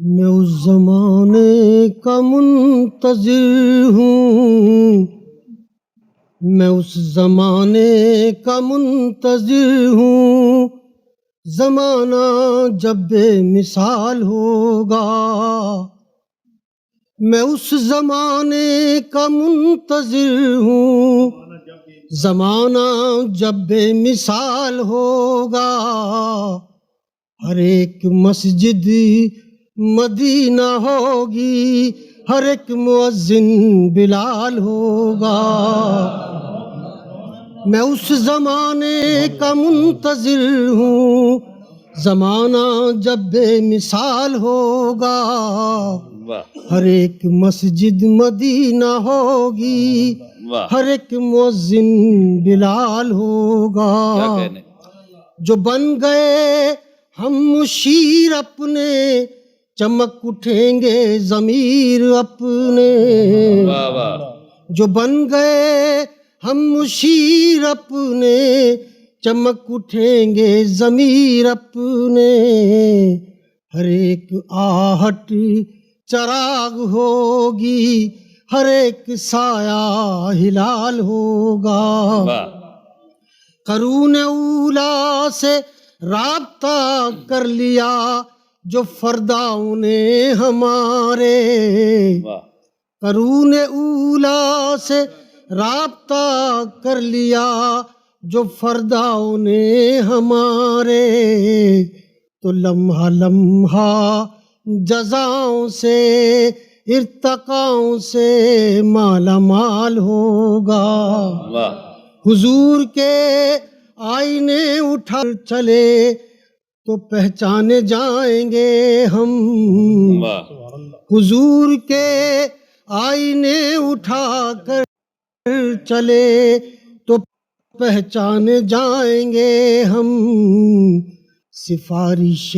میں اس زمانے کا منتظر ہوں، میں اس زمانے کا منتظر ہوں، زمانہ جب بے مثال ہوگا۔ میں اس زمانے کا منتظر ہوں، زمانہ جب بے مثال ہوگا۔ ہر ایک مسجد مدینہ ہوگی، ہر ایک مؤذن بلال ہوگا۔ میں اس زمانے کا منتظر ہوں، زمانہ جب بے مثال ہوگا۔ ہر ایک مسجد مدینہ ہوگی، ہر ایک مؤذن بلال ہوگا۔ جو بن گئے ہم مشیر اپنے، چمک اٹھیں گے ضمیر اپنے۔ جو بن گئے ہم مشیر اپنے، چمک اٹھیں گے ضمیر اپنے۔ ہر ایک آہٹ چراغ ہوگی، ہر ایک سایہ ہلال ہوگا۔ قرون اولیٰ سے رابطہ کر لیا جو فرداؤں نے ہمارے۔ قرون اولیٰ سے رابطہ کر لیا جو فرداؤں نے ہمارے۔ تو لمحہ لمحہ جزاؤں سے، ارتقاؤں سے مالا مال ہوگا۔ حضور کے آئینے اٹھا چلے تو پہچانے جائیں گے ہم۔ حضور کے آئینے اٹھا کر چلے تو پہچانے جائیں گے ہم۔ سفارش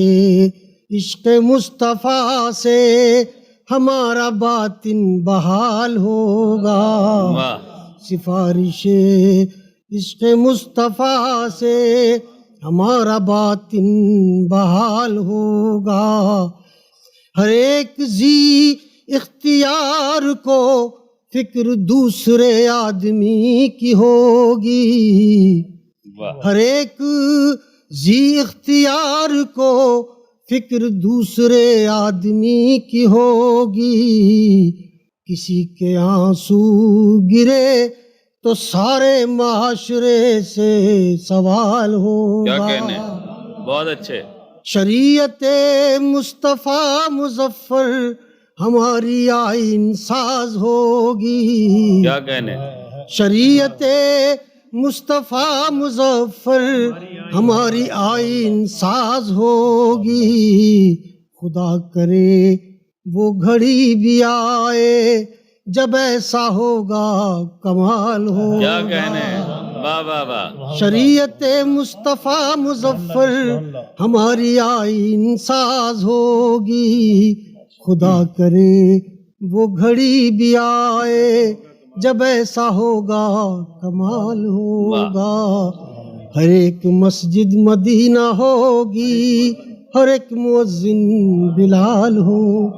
عشق مصطفیٰ سے ہمارا باطن بحال ہوگا۔ سفارش عشق مصطفیٰ سے ہمارا باطن بحال ہوگا۔ ہر ایک ذی اختیار کو فکر دوسرے آدمی کی ہوگی۔ ہر ایک ذی اختیار کو فکر دوسرے آدمی کی ہوگی۔ کسی کے آنسو گرے تو سارے معاشرے سے سوال ہوگا۔ کیا کہنے، بہت اچھے۔ شریعت مصطفیٰ مظفر ہماری آئین ساز ہوگی۔ کیا کہنے، شریعت مصطفیٰ مظفر ہماری آئین ساز ہوگی۔ خدا کرے وہ گھڑی بھی آئے جب ایسا ہوگا کمال ہوگا۔ کیا کہنے، واہ واہ واہ۔ شریعت مصطفیٰ مظفر ہماری آئین ساز ہوگی۔ خدا کرے وہ گھڑی بھی آئے جب ایسا ہوگا کمال ہوگا۔ ہر ایک مسجد مدینہ ہوگی، ہر ایک مؤذن بلال ہو۔